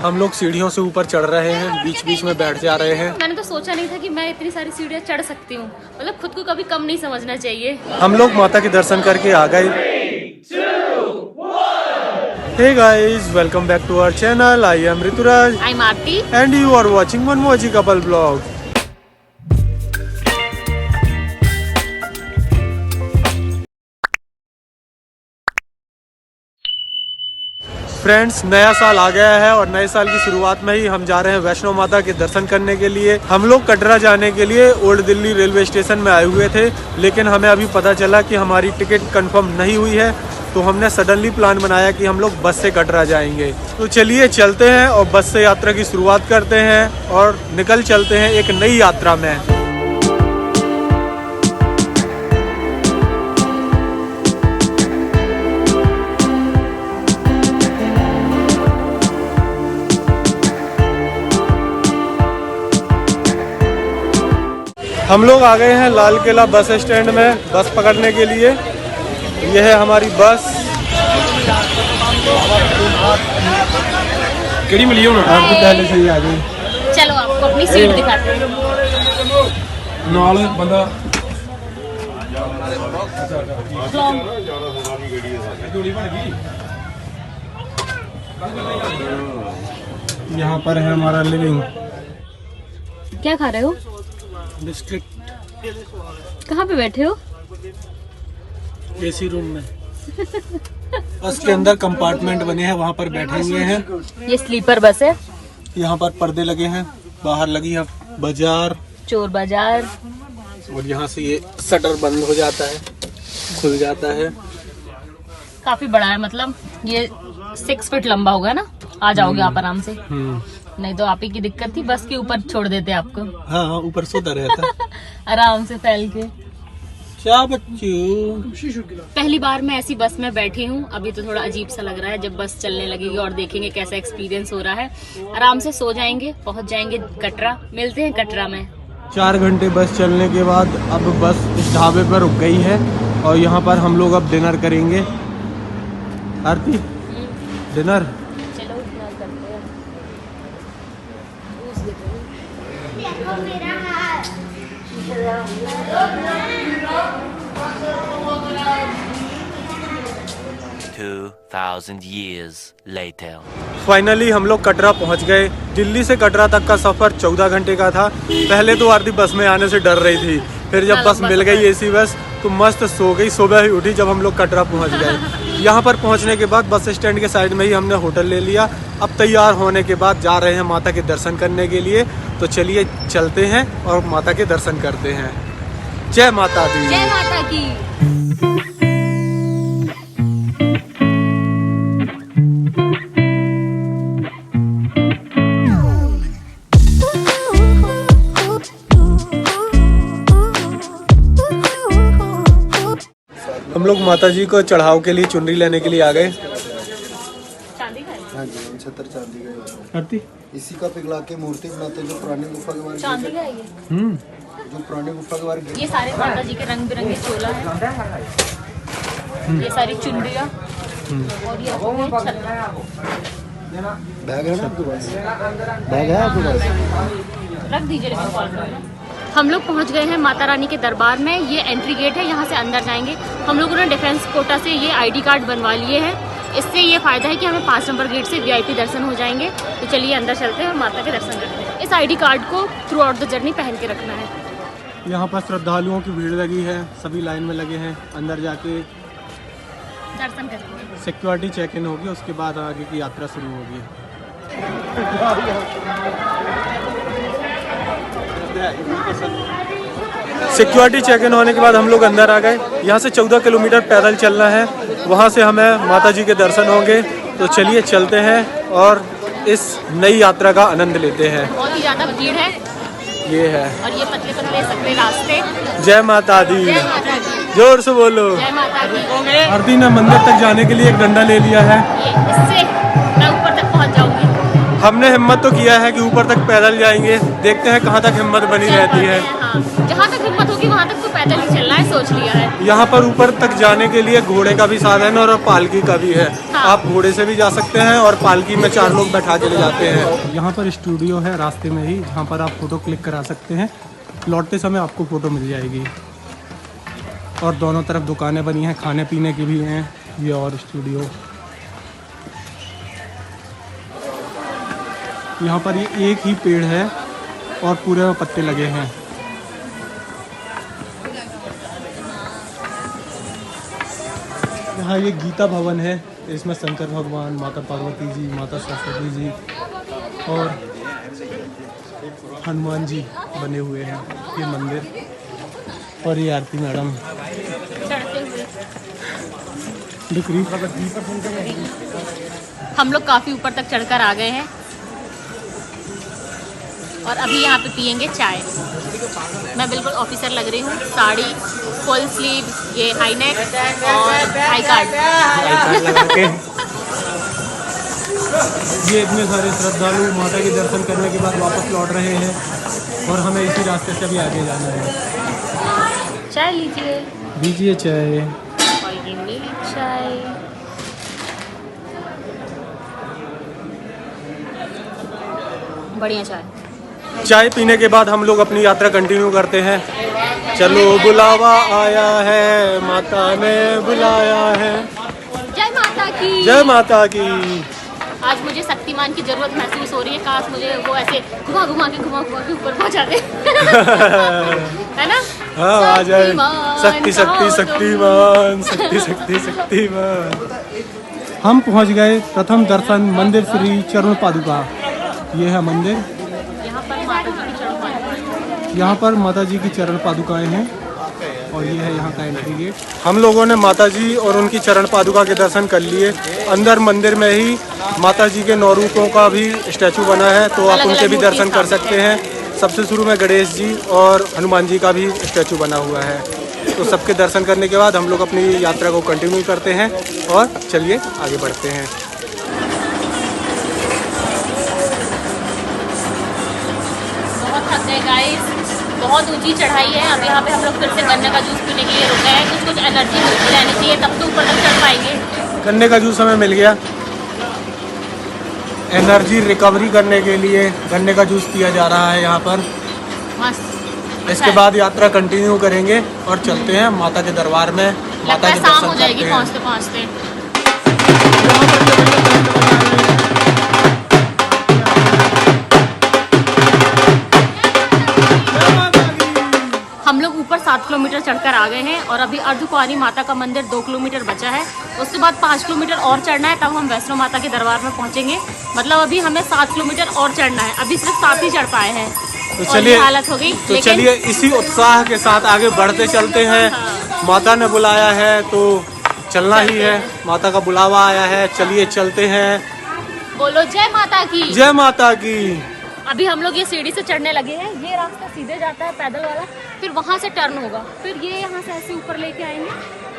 हम लोग सीढ़ियों से ऊपर चढ़ रहे हैं, बीच बीच में बैठ जा रहे हैं। मैंने तो सोचा नहीं था कि मैं इतनी सारी सीढ़ियाँ चढ़ सकती हूँ। मतलब खुद को कभी कम नहीं समझना चाहिए। हम लोग माता के दर्शन करके आ गए। Hey guys, welcome back to our channel. I am Rituraj. I'm Aarti. And you are watching Manmoji Couple Vlog. Friends, नया साल आ गया है और नए साल की शुरुआत में ही हम जा रहे हैं वैष्णो माता के दर्शन करने के लिए। हम लोग कटरा जाने के लिए ओल्ड दिल्ली रेलवे स्टेशन में आए हुए थे, लेकिन हमें अभी पता चला कि हमारी टिकट कंफर्म नहीं हुई है, तो हमने सडनली प्लान बनाया कि हम लोग बस से कटरा जाएंगे। तो चलिए चलते हैं और बस से यात्रा की शुरुआत करते हैं और निकल चलते हैं एक नई यात्रा में। हम लोग आ गए हैं लाल किला बस स्टैंड में बस पकड़ने के लिए। यह है हमारी बस। केड़ी मिली हो ना? आप तो पहले से ही आ गई। चलो आपको अपनी सीट दिखाते हैं। नाल बंदा यहाँ पर है हमारा लिविंग। क्या खा रहे हो? बिस्किट। कहाँ पे बैठे हो? एसी रूम में। बस के अंदर कंपार्टमेंट बने हैं, वहाँ पर बैठे हुए हैं। ये स्लीपर बस है। यहाँ पर पर्दे लगे हैं, बाहर लगी है बाजार, चोर बाजार। और यहाँ से ये शटर बंद हो जाता है, खुल जाता है। काफी बड़ा है, मतलब ये 6 फीट लंबा होगा ना। आ जाओगे आप आराम से। नहीं तो आप ही की दिक्कत थी, बस के ऊपर छोड़ देते आपको। हाँ, ऊपर सोता रहता। आराम से फैल के। क्या बच्चों, पहली बार मैं ऐसी बस में बैठी हूँ। अभी तो थोड़ा अजीब सा लग रहा है। जब बस चलने लगेगी और देखेंगे कैसा एक्सपीरियंस हो रहा है। आराम से सो जाएंगे, पहुँच जाएंगे कटरा। मिलते हैं कटरा में। 4 घंटे बस चलने के बाद अब बस इस ढाबे पर रुक गई है और यहाँ पर हम लोग अब डिनर करेंगे। आरती, डिनर। चलो डिनर करते हैं। 2000 years later. फाइनली हम लोग कटरा पहुंच गए। दिल्ली से कटरा तक का सफर 14 घंटे का था। पहले तो आरती बस में आने से डर रही थी, फिर जब बस मिल गई एसी बस तो मस्त सो गई। सुबह ही उठी जब हम लोग कटरा पहुंच गए। यहाँ पर पहुंचने के बाद बस स्टैंड के साइड में ही हमने होटल ले लिया। अब तैयार होने के बाद जा रहे हैं माता के दर्शन करने के लिए। तो चलिए चलते हैं और माता के दर्शन करते हैं। जय माता दी। जय माता की। हम लोग माता जी को चढ़ाव के लिए चुनरी लेने के लिए आ गए। चांदी का है? हाँ जी, 76 चांदी का आरती, इसी का पिघला के मूर्ति बनाते हैं, जो पुरानी गुफा के बारे चांदी का है ये। जो पुरानी गुफा के बारे ये सारे माता जी के रंग बिरंगे चोला है। ये सारी चुनरियाँ और ये बैग है ना आपके पास? बैग है आपके पास? रख दीजिए, लेकिन कॉल करना। हम लोग पहुंच गए हैं माता रानी के दरबार में। ये एंट्री गेट है, यहाँ से अंदर जाएंगे। हम लोगों ने डिफेंस कोटा से ये आईडी कार्ड बनवा लिए हैं। इससे ये फायदा है कि हमें 5 नंबर गेट से वीआईपी दर्शन हो जाएंगे। तो चलिए अंदर चलते हैं और माता के दर्शन करते हैं। इस आईडी कार्ड को थ्रू आउट द जर्नी पहन के रखना है। यहाँ पर श्रद्धालुओं की भीड़ लगी है, सभी लाइन में लगे हैं। अंदर जाके दर्शन करेंगे। सिक्योरिटी चेक इन होगी, उसके बाद आगे की यात्रा शुरू होगी। सिक्योरिटी चेक इन होने के बाद हम लोग अंदर आ गए। यहाँ से 14 किलोमीटर पैदल चलना है, वहाँ से हमें माता जी के दर्शन होंगे। तो चलिए चलते हैं और इस नई यात्रा का आनंद लेते हैं। बहुत ही ज़्यादा भीड़ है। ये है और ये पतले पतले सकरे रास्ते। जय माता दी। जय माता दी। जोर से बोलो। जय माता दी। आरती ने मंदिर तक जाने के लिए एक डंडा ले लिया है। इससे मैं ऊपर तक पहुँच जाऊंगी। हमने हिम्मत तो किया है कि ऊपर तक पैदल जाएंगे, देखते हैं कहाँ तक हिम्मत बनी रहती है। हाँ। हाँ, जहाँ तक हिम्मत होगी वहाँ तक तो पैदल ही चलना है, सोच लिया है। यहाँ पर ऊपर तक जाने के लिए घोड़े का भी साधन है और पालकी का भी है। हाँ। आप घोड़े से भी जा सकते हैं और पालकी में 4 लोग बैठा के ले जाते हैं। यहाँ पर स्टूडियो है रास्ते में ही, जहाँ पर आप फोटो क्लिक करा सकते हैं। लौटते समय आपको फोटो मिल जाएगी। और दोनों तरफ दुकानें बनी हैं, खाने पीने की भी हैं। ये और स्टूडियो, यहाँ पर ये एक ही पेड़ है और पूरे में पत्ते लगे हैं। यहाँ ये गीता भवन है, इसमें शंकर भगवान, माता पार्वती जी, माता सरस्वती जी और हनुमान जी बने हुए हैं। ये मंदिर और ये आरती मैडम दिख रही। हम लोग काफ़ी ऊपर तक चढ़कर आ गए हैं और अभी यहाँ पे पियेंगे चाय। मैं बिल्कुल ऑफिसर लग रही हूँ, साड़ी, फुल स्लीव, ये हाई नेक और आई कार्ड लगा के। ये इतने सारे श्रद्धालु माता के दर्शन करने के बाद वापस लौट रहे हैं और हमें इसी रास्ते से भी आगे जाना है। चाय लीजिए। दीजिए चाय। और ये मेरी चाय। बढ़िया चाय। चाय पीने के बाद हम लोग अपनी यात्रा कंटिन्यू करते हैं। चलो बुलावा आया है, माता ने बुलाया है। जय माता की। जय माता की। आज मुझे शक्तिमान की जरूरत महसूस हो रही है। काश मुझे वो ऐसे घुमा घुमा के ऊपर पहुंचा दे। है ना? हाँ, आ जाए। शक्ति शक्ति शक्तिमान, शक्तिमान, शक्ति शक्ति शक्तिमान। हम पहुंच गए प्रथम दर्शन मंदिर श्री चरण पादुका। ये है मंदिर। यहाँ पर माता जी की चरण पादुकाएं हैं और ये है यहाँ का एंट्री गेट। हम लोगों ने माता जी और उनकी चरण पादुका के दर्शन कर लिए। अंदर मंदिर में ही माता जी के 9 रूपों का भी स्टैचू बना है, तो आप उनके भी दर्शन कर सकते हैं। सबसे शुरू में गणेश जी और हनुमान जी का भी स्टैचू बना हुआ है। तो सबके दर्शन करने के बाद हम लोग अपनी यात्रा को कंटिन्यू करते हैं और चलिए आगे बढ़ते हैं। बहुत थक गए गाइस, बहुत ऊंची चढ़ाई है। अब यहाँ पे हम लोग फिर से गन्ने का जूस पीने के लिए रुके हैं। कुछ एनर्जी मिलती रहनी चाहिए, तब तो ऊपर तक चढ़ पाएंगे। गन्ने का जूस हमें मिल गया। एनर्जी रिकवरी करने के लिए गन्ने का जूस पिया जा रहा है यहाँ पर। मस्त। इसके बाद यात्रा कंटिन्यू करेंगे और चलते हैं माता के दरबार में। लगता माता है के शाम दर्शन हो जाएगी करते हैं। पहुँचते पहुँचते। हम लोग ऊपर 7 किलोमीटर चढ़कर आ गए हैं और अभी अर्धकुंवारी माता का मंदिर 2 किलोमीटर बचा है। उसके बाद 5 किलोमीटर और चढ़ना है, तब हम वैष्णो माता के दरबार में पहुंचेंगे। मतलब अभी हमें 7 किलोमीटर और चढ़ना है, अभी सिर्फ 7 ही चढ़ पाए हैं। तो और ये हालत हो गई। तो चलिए इसी उत्साह के साथ आगे बढ़ते चलते हैं। माता ने बुलाया है तो चलना ही है, माता का बुलावा आया है, चलिए चलते हैं। बोलो जय माता की। जय माता की। अभी हम लोग ये सीढ़ी से चढ़ने लगे हैं। ये रास्ता सीधे जाता है पैदल वाला, फिर वहाँ से टर्न होगा, फिर ये यहाँ से ऐसे ऊपर लेके आएंगे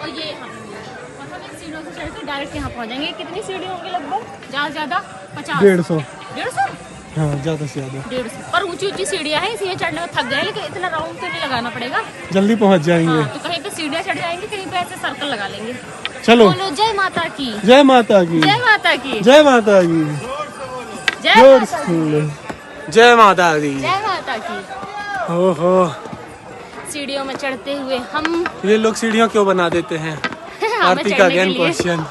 और ये यहाँ और हम इन सीढ़ियों से चढ़ के डायरेक्ट यहाँ पहुँच जाएंगे। कितनी सीढ़ी होंगी लगभग? ज़्यादा से ज़्यादा 50, 150। 150? हाँ, ज़्यादा से ज़्यादा 150। पर ऊंची ऊंची सीढ़ियाँ हैं, इसलिए चढ़ने में थक गए, लेकिन इतना राउंड तो नहीं लगाना पड़ेगा। जल्दी पहुँच जाएंगे। हाँ, तो कहीं पे सीढ़ियाँ चढ़ जाएंगे, कहीं पे ऐसे सर्कल लगा लेंगे। चलो। बोलो जय माता की। जय माता की। जय माता की। जय माता की। जय माता की। जय माता की। जय माता की। ओहो, सीढ़ियों में चढ़ते हुए हम ये लोग सीढ़ियाँ क्यों बना देते हैं? हमें आरती का चढ़ने के अगेन लिए। क्वेश्चन।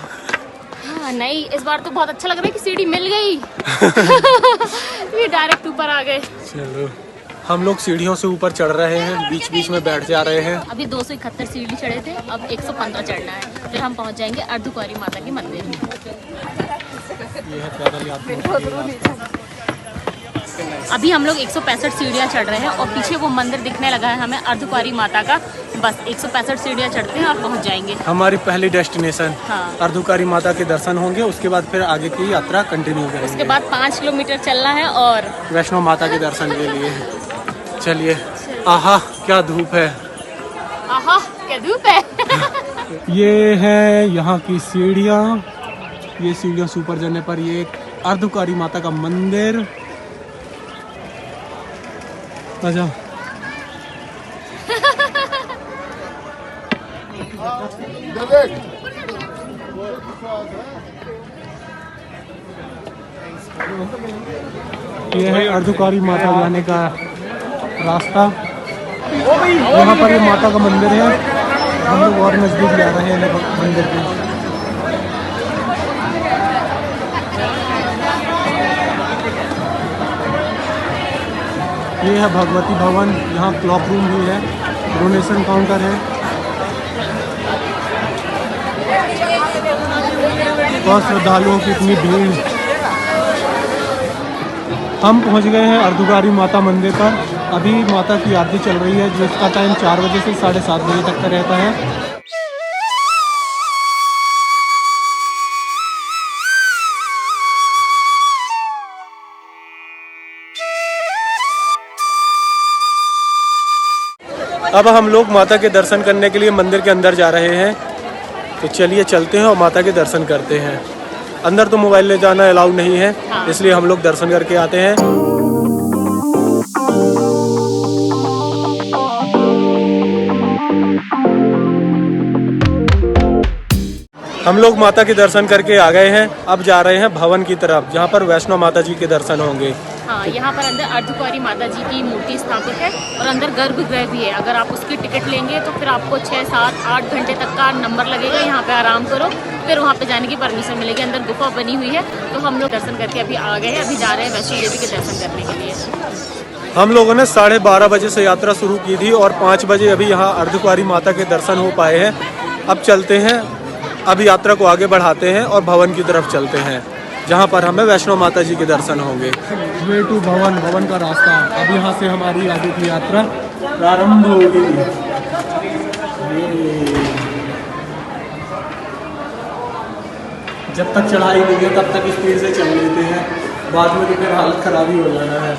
हाँ, नहीं, इस बार तो बहुत अच्छा लग रहा है कि सीढ़ी मिल गई। ये डायरेक्ट ऊपर आ गए। चलो, हम लोग सीढ़ियों से ऊपर चढ़ रहे हैं, बीच बीच में बैठ जा रहे हैं। अभी 271 सीढ़ी चढ़े थे, अब 115 चढ़ना है, फिर हम पहुंच जाएंगे अर्धकुंवारी माता के मंदिर। ये है पैदल यात्रा। अभी हम लोग 165 सीढ़ियाँ चढ़ रहे हैं और पीछे वो मंदिर दिखने लगा है हमें अर्धकुंवारी माता का। बस 165 सीढ़ियाँ चढ़ते हैं और पहुंच जाएंगे। हमारी पहली डेस्टिनेशन हाँ। अर्धकुंवारी माता के दर्शन होंगे, उसके बाद फिर आगे की यात्रा कंटिन्यू उसके करेंगे बाद 5 किलोमीटर चलना है और वैष्णो माता के दर्शन के लिए। चलिए। आहा, क्या धूप है। आहा, क्या धूप है। ये है यहाँ की सीढ़ियाँ। ये सीढ़ियों से ऊपर जाने पर ये अर्धकुंवारी माता का मंदिर। अच्छा, ये है अर्धकुंवारी माता जाने का रास्ता। यहाँ पर ये माता का मंदिर है। हम लोग और नज़दीक जा रहे हैं मंदिर के। ये है भगवती भवन। यहाँ क्लॉक रूम भी है, डोनेशन काउंटर है और श्रद्धालुओं की इतनी भीड़। हम पहुंच गए हैं अर्धकुंवारी माता मंदिर पर। अभी माता की आरती चल रही है जिसका टाइम 4 बजे से 7:30 बजे तक का रहता है। अब हम लोग माता के दर्शन करने के लिए मंदिर के अंदर जा रहे हैं, तो चलिए चलते हैं और माता के दर्शन करते हैं। अंदर तो मोबाइल ले जाना अलाउड नहीं है, इसलिए हम लोग दर्शन करके आते हैं। हम लोग माता के दर्शन करके आ गए हैं। अब जा रहे हैं भवन की तरफ, जहाँ पर वैष्णो माता जी के दर्शन होंगे। हाँ, यहाँ पर अंदर अर्धकुंवारी माता जी की मूर्ति स्थापित है और अंदर गर्भगृह भी है। अगर आप उसकी टिकट लेंगे तो फिर आपको 6, 7, 8 घंटे तक का नंबर लगेगा। यहाँ पे आराम करो, फिर वहाँ पे जाने की परमिशन मिलेगी। अंदर गुफा बनी हुई है, तो हम लोग दर्शन करके अभी आ गए हैं। अभी जा रहे हैं वैष्णो देवी के दर्शन करने के लिए। हम लोगों ने 12:30 बजे से यात्रा शुरू की थी और 5 बजे अभी यहाँ अर्धकुंवारी माता के दर्शन हो पाए हैं। अब चलते हैं, अभी यात्रा को आगे बढ़ाते हैं और भवन की तरफ चलते हैं, जहाँ पर हमें वैष्णो माता जी के दर्शन होंगे। वे टू भवन, भवन का रास्ता। अब यहाँ से हमारी आगे की यात्रा प्रारंभ होगी। जब तक चढ़ाई नहीं है तब तक स्पीड से चल लेते हैं, बाद में तो फिर हालत खराब ही हो जाना है।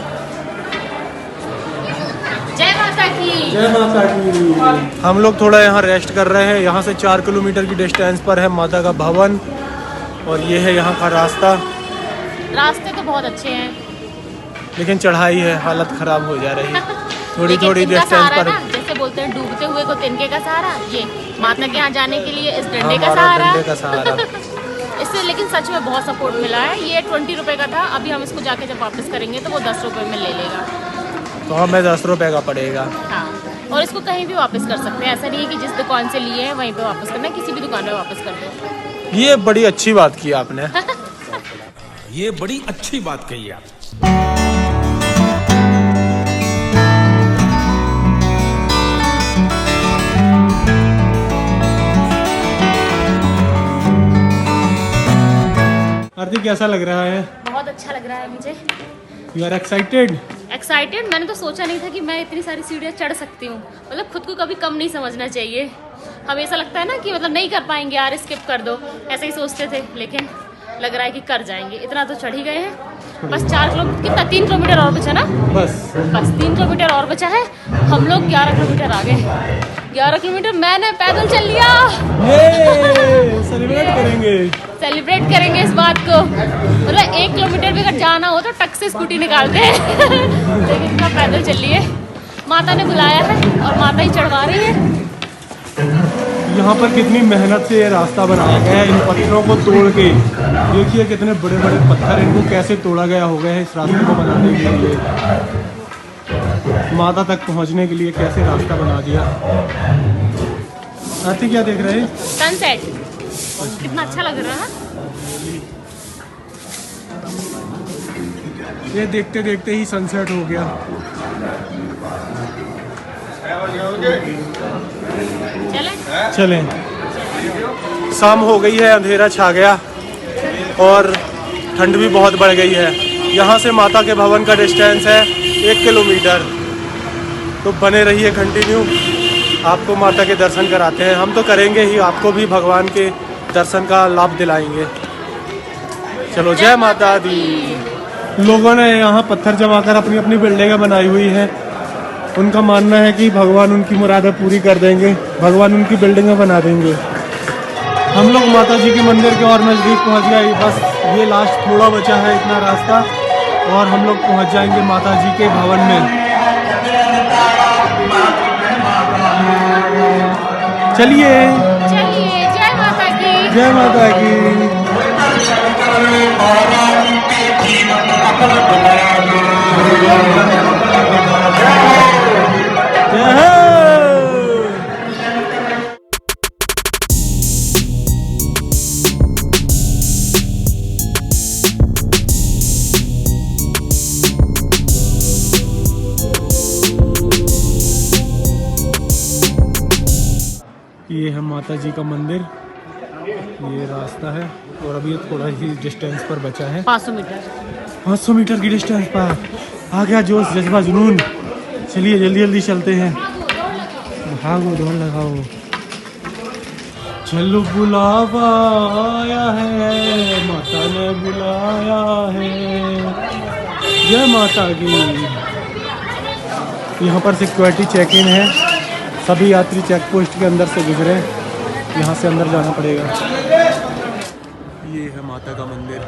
जय माता की, जय माता की। हम लोग थोड़ा यहाँ रेस्ट कर रहे हैं। यहाँ से 4 किलोमीटर की डिस्टेंस पर है माता का भवन और ये है यहाँ का रास्ता। रास्ते तो बहुत अच्छे हैं, लेकिन चढ़ाई है, हालत खराब हो जा रही है थोड़ी लेकिन थोड़ी इनका डिस्टेंस सहारा पर। ना, जैसे बोलते हैं डूबते हुए को तिनके का सहारा, ये माता के यहाँ जाने के लिए इस डंडे का हमारा सहारा। डंडे का सहारा। इससे लेकिन सच में बहुत सपोर्ट मिला है। ये 20 रुपए का था, अभी हम इसको जाके जब वापस करेंगे तो वो 10 रुपए में ले लेगा। तो हमें 10 रुपए का पड़ेगा। हाँ, और इसको कहीं भी वापस कर सकते हैं। ऐसा नहीं है कि जिस दुकान से लिए हैं वहीं पे वापस करना है, किसी भी दुकान में वापस कर दो। ये बड़ी अच्छी बात की आपने। ये बड़ी अच्छी बात कही आप। आरती कैसा लग रहा है? बहुत अच्छा लग रहा है मुझे। You are excited? एक्साइटेड, मैंने तो सोचा नहीं था कि मैं इतनी सारी सीढ़ियाँ चढ़ सकती हूँ। मतलब खुद को कभी कम नहीं समझना चाहिए। हमेशा लगता है ना कि मतलब नहीं कर पाएंगे यार, स्किप कर दो, ऐसे ही सोचते थे, लेकिन लग रहा है कि कर जाएंगे। इतना तो चढ़ ही गए हैं। बस 4 किलोमीटर, कितना 3 किलोमीटर और बचा ना? बस 3 किलोमीटर और बचा है। हम लोग 11 किलोमीटर आ गए। 11 किलोमीटर मैंने पैदल चल लिया। सेलिब्रेट करेंगे इस बात को। मतलब 1 किलोमीटर भी अगर जाना हो तो टक से स्कूटी निकालते हैं। लेकिन इतना पैदल चल लिए। माता ने बुलाया है और माता ही चढ़वा रही है। यहाँ पर कितनी मेहनत से ये रास्ता बनाया गया है, इन पत्थरों को तोड़ के। देखिए कितने बड़े बड़े पत्थर, इनको कैसे तोड़ा गया होगा है इस रास्ते को बनाने के लिए। माता तक पहुँचने के लिए कैसे रास्ता बना दिया। आरती क्या देख रहे हैं? सनसेट कितना अच्छा लग रहा है। ये देखते देखते ही सनसेट हो गया। चलें। शाम हो गई है, अंधेरा छा गया और ठंड भी बहुत बढ़ गई है। यहाँ से माता के भवन का डिस्टेंस है 1 किलोमीटर। तो बने रहिए कंटिन्यू, आपको माता के दर्शन कराते हैं। हम तो करेंगे ही, आपको भी भगवान के दर्शन का लाभ दिलाएंगे। चलो, जय माता दी। लोगों ने यहाँ पत्थर जमा कर अपनी अपनी बिल्डिंगें बनाई हुई हैं। उनका मानना है कि भगवान उनकी मुरादें पूरी कर देंगे, भगवान उनकी बिल्डिंगें बना देंगे। हम लोग माता जी के मंदिर के और नज़दीक पहुँच गए। बस ये लास्ट थोड़ा बचा है इतना रास्ता और हम लोग पहुँच जाएंगे माता जी के भवन में। चलिए चलिए। जय माता की। जय हो। ये है माता जी का मंदिर, ये रास्ता है और अभी थोड़ा ही डिस्टेंस पर बचा है, 500 मीटर। 500 मीटर की डिस्टेंस पर। आ गया जोश जज्बा जुनून। चलिए जल्दी जल्दी चलते हैं, भागो दौड़ लगाओ। चलो बुलावा आया है, माता ने बुलाया है। जय माता की। यहाँ पर सिक्योरिटी चेक इन है, सभी यात्री चेक पोस्ट के अंदर से गुजरे, यहाँ से अंदर जाना पड़ेगा। ये है माता का मंदिर।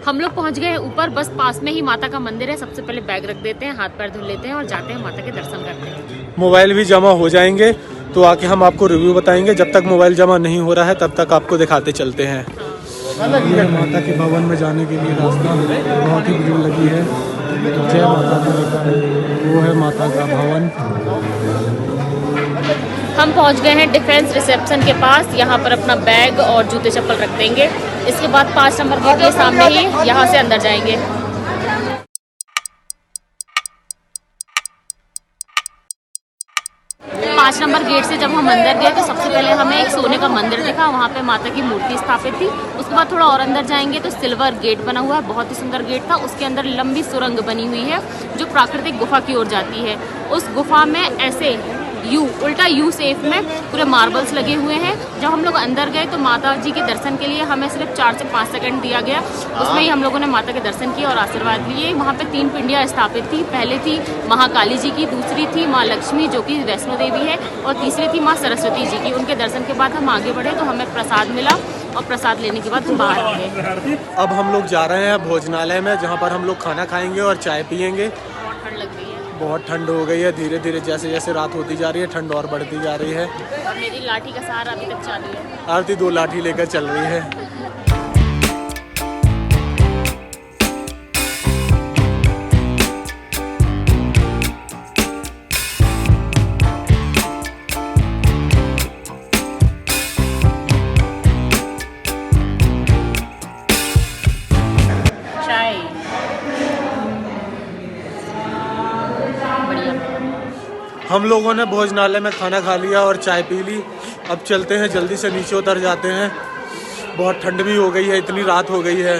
हम लोग पहुंच गए हैं ऊपर, बस पास में ही माता का मंदिर है। सबसे पहले बैग रख देते हैं, हाथ पैर धुल लेते हैं और जाते हैं माता के दर्शन करते हैं। मोबाइल भी जमा हो जाएंगे तो आके हम आपको रिव्यू बताएंगे। जब तक मोबाइल जमा नहीं हो रहा है तब तक आपको दिखाते चलते हैं। ये है माता के भवन में जाने के लिए रास्ता, बहुत ही भीड़ लगी है। जय माता दी लिखा है, वो है माता का भवन। हम पहुंच गए हैं डिफेंस रिसेप्शन के पास। यहाँ पर अपना बैग और जूते चप्पल रख देंगे। इसके बाद 5 नंबर गेट के सामने ही यहाँ से अंदर जाएंगे। पाँच नंबर गेट से जब हम अंदर गए तो सबसे पहले हमें एक सोने का मंदिर दिखा, वहाँ पे माता की मूर्ति स्थापित थी। उसके बाद थोड़ा और अंदर जाएंगे तो सिल्वर गेट बना हुआ है, बहुत ही सुंदर गेट था। उसके अंदर लंबी सुरंग बनी हुई है जो प्राकृतिक गुफा की ओर जाती है। उस गुफा में ऐसे उल्टा यू शेप में पूरे मार्बल्स लगे हुए हैं। जब हम लोग अंदर गए तो माता जी के दर्शन के लिए हमें सिर्फ 4 से 5 सेकंड दिया गया, उसमें ही हम लोगों ने माता के दर्शन किए और आशीर्वाद लिए। वहाँ पे 3 पिंडियाँ स्थापित थी। पहले थी महाकाली जी की, दूसरी थी माँ लक्ष्मी जो कि वैष्णो देवी है, और तीसरी थी माँ सरस्वती जी की। उनके दर्शन के बाद हम आगे बढ़े तो हमें प्रसाद मिला और प्रसाद लेने के बाद हम बाहर आ गए। अब हम लोग जा रहे हैं भोजनालय में, जहाँ पर हम लोग खाना खाएंगे और चाय पियेंगे। बहुत ठंड लग रही है, बहुत ठंड हो गई है, धीरे धीरे जैसे जैसे रात होती जा रही है ठंड और बढ़ती जा रही है। और मेरी लाठी का सहारा अभी तक चालू है। आरती 2 लाठी लेकर चल रही है। चाय बढ़िया। हम लोगों ने भोजनालय में खाना खा लिया और चाय पी ली। अब चलते हैं, जल्दी से नीचे उतर जाते हैं। बहुत ठंड भी हो गई है, इतनी रात हो गई है।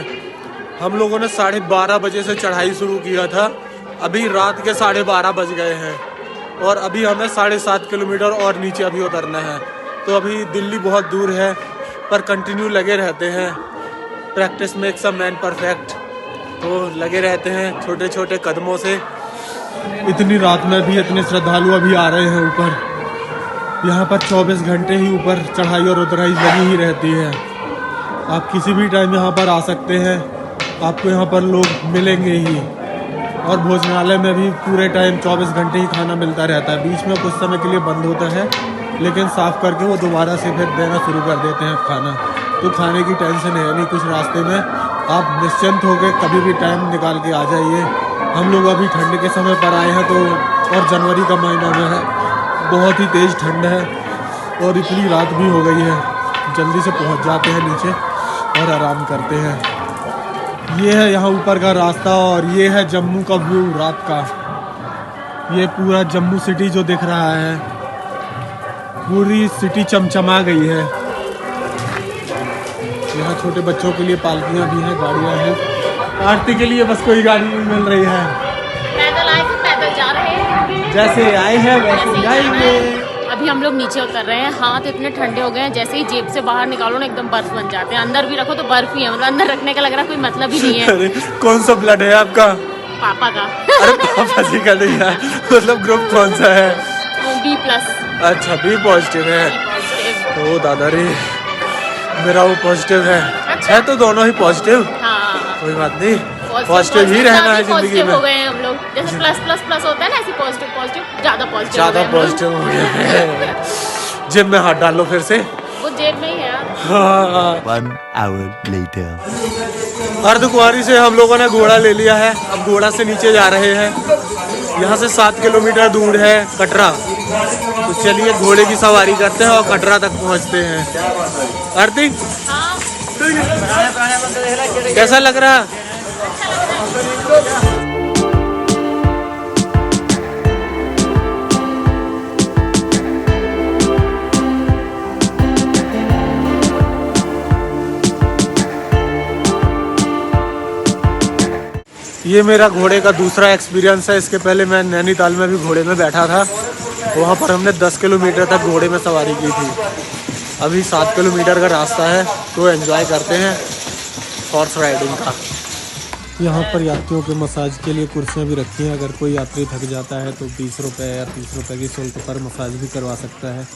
हम लोगों ने 12:30 बजे से चढ़ाई शुरू किया था, अभी रात के 12:30 बज गए हैं और अभी हमें 7.5 किलोमीटर और नीचे अभी उतरना है। तो अभी दिल्ली बहुत दूर है पर कंटिन्यू लगे रहते हैं। Practice makes a man perfect, तो लगे रहते हैं छोटे छोटे कदमों से। इतनी रात में भी इतने श्रद्धालु अभी आ रहे हैं ऊपर। यहाँ पर 24 घंटे ही ऊपर चढ़ाई और उतराई लगी ही रहती है। आप किसी भी टाइम यहाँ पर आ सकते हैं, आपको यहाँ पर लोग मिलेंगे ही। और भोजनालय में भी पूरे टाइम 24 घंटे ही खाना मिलता रहता है। बीच में कुछ समय के लिए बंद होता है, लेकिन साफ़ करके वो दोबारा से फिर देना शुरू कर देते हैं खाना। तो खाने की टेंशन है नहीं कुछ रास्ते में, आप निश्चिंत होकर कभी भी टाइम निकाल के आ जाइए। हम लोग अभी ठंड के समय पर आए हैं तो, और जनवरी का महीना में है, बहुत ही तेज़ ठंड है और इतनी रात भी हो गई है। जल्दी से पहुंच जाते हैं नीचे और आराम करते हैं। ये है यहाँ ऊपर का रास्ता और ये है जम्मू का व्यू रात का। ये पूरा जम्मू सिटी जो दिख रहा है, पूरी सिटी चमचमा गई है। यहाँ छोटे बच्चों के लिए पालकियाँ भी हैं, गाड़ियाँ हैं। आरती के लिए बस कोई गाड़ी नहीं मिल रही है। पैदल आए थे, पैदल जा रहे हैं, जैसे आए हैं वैसे जाएंगे। अभी हम लोग नीचे उतर रहे हैं। हाथ इतने ठंडे हो गए हैं, जैसे ही जेब से बाहर निकालो ना एकदम बर्फ बन जाते हैं। अंदर भी रखो तो बर्फ ही है, मतलब अंदर रखने का लग रहा है कोई मतलब ही नहीं है। अरे कौन सा ब्लड है आपका? पापा का। अरे पापा जी का नहीं है, मतलब ग्रुप कौन सा है? B+। अच्छा B पॉजिटिव है। ओ दादा रे, मेरा वो पॉजिटिव है। अच्छा। है तो दोनों ही पॉजिटिव। हाँ, कोई बात नहीं, पॉजिटिव ही रहना है जिंदगी में। हो गए हैं हम लोग। जैसे प्लस प्लस प्लस होता है ना, ऐसे पॉजिटिव पॉजिटिव ज़्यादा ज़्यादा पॉजिटिव हो गया है। जेब में हाथ डालो फिर से। वो जेब में ही है यार। हाँ। 1 hour later. अर्धकुंवारी से हम लोगों ने घोड़ा ले लिया है, अब घोड़ा से नीचे जा रहे हैं। यहाँ से 7 किलोमीटर दूर है कटरा, तो चलिए घोड़े की सवारी करते हैं और कटरा तक पहुँचते हैं। आरती हाँ, कैसा लग रहा? ये मेरा घोड़े का दूसरा एक्सपीरियंस है। इसके पहले मैं नैनीताल में भी घोड़े में बैठा था, वहाँ पर हमने 10 किलोमीटर तक घोड़े में सवारी की थी। अभी 7 किलोमीटर का रास्ता है, तो एंजॉय करते हैं हॉर्स राइडिंग का। यहाँ पर यात्रियों के मसाज के लिए कुर्सियाँ भी रखी हैं। अगर कोई यात्री थक जाता है तो 20 रुपये या 30 रुपये की शुल्क पर मसाज भी करवा सकता है।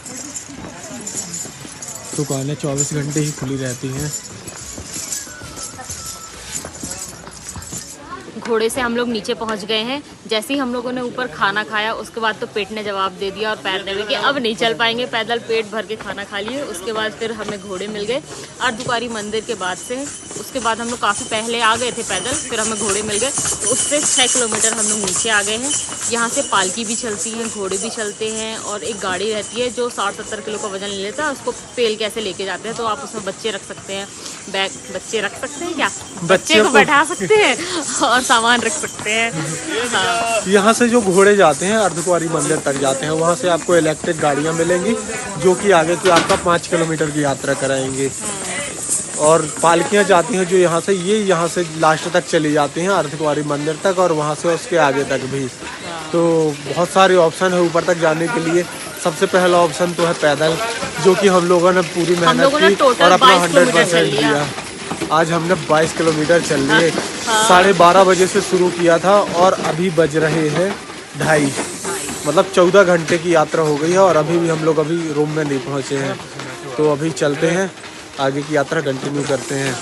दुकानें 24 घंटे ही खुली रहती हैं। घोड़े से हम लोग नीचे पहुंच गए हैं। जैसे ही हम लोगों ने ऊपर खाना खाया, उसके बाद तो पेट ने जवाब दे दिया और पैर ने भी कि अब नहीं चल पाएंगे पैदल। पेट भर के खाना खा लिए, उसके बाद फिर हमें घोड़े मिल गए अर्धकुंवारी मंदिर के बाद से। उसके बाद हम लोग काफ़ी पहले आ गए थे पैदल, फिर हमें घोड़े मिल गए, तो उससे 6 किलोमीटर हम लोग नीचे आ गए हैं। यहाँ से पालकी भी चलती है, घोड़े भी चलते हैं, और एक गाड़ी रहती है जो 60-70 किलो का वजन ले लेता है। उसको पेल के ऐसे लेके जाते हैं, तो आप उसमें बच्चे रख सकते हैं, बैग बच्चे रख सकते हैं, क्या बच्चे को बैठा सकते हैं और सामान रख सकते हैं। हाँ। यहाँ से जो घोड़े जाते हैं अर्धकुंवारी मंदिर तक जाते हैं, वहाँ से आपको इलेक्ट्रिक गाड़ियाँ मिलेंगी जो कि आगे की आपका 5 किलोमीटर की यात्रा कराएंगे। और पालकियाँ जाती हैं जो यहाँ से लास्ट तक चली जाती हैं अर्धकुंवारी मंदिर तक, और वहाँ से उसके आगे तक भी। तो बहुत सारे ऑप्शन है ऊपर तक जाने के लिए। सबसे पहला ऑप्शन तो है पैदल, जो कि हम लोगों ने पूरी मेहनत की और अपना 100% दिया। आज हमने 22 किलोमीटर चल लिए। 12:30 बजे से शुरू किया था और अभी बज रहे हैं 2:30, मतलब 14 घंटे की यात्रा हो गई है, और अभी भी हम लोग रूम में नहीं पहुँचे हैं। तो अभी चलते हैं, आगे की यात्रा कंटिन्यू करते हैं।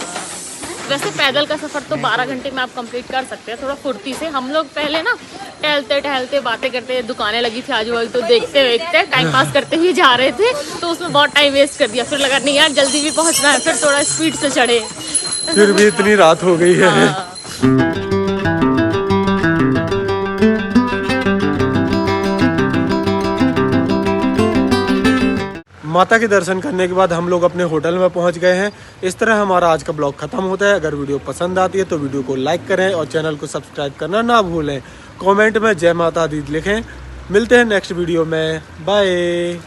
वैसे पैदल का सफ़र तो 12 घंटे में आप कंप्लीट कर सकते हैं, थोड़ा फुर्ती से। हम लोग पहले ना टहलते टहलते बातें करते, दुकानें लगी थी आजू बाजू, तो देखते देखते टाइम पास करते हुए जा रहे थे, तो उसमें बहुत टाइम वेस्ट कर दिया। फिर लगा नहीं यार जल्दी भी पहुंचना है, फिर थोड़ा स्पीड से चढ़े। फिर भी इतनी रात हो गई है। हाँ। माता के दर्शन करने के बाद हम लोग अपने होटल में पहुंच गए हैं। इस तरह हमारा आज का ब्लॉग खत्म होता है। अगर वीडियो पसंद आती है तो वीडियो को लाइक करें और चैनल को सब्सक्राइब करना ना भूलें। कमेंट में जय माता दी लिखें। मिलते हैं नेक्स्ट वीडियो में, बाय।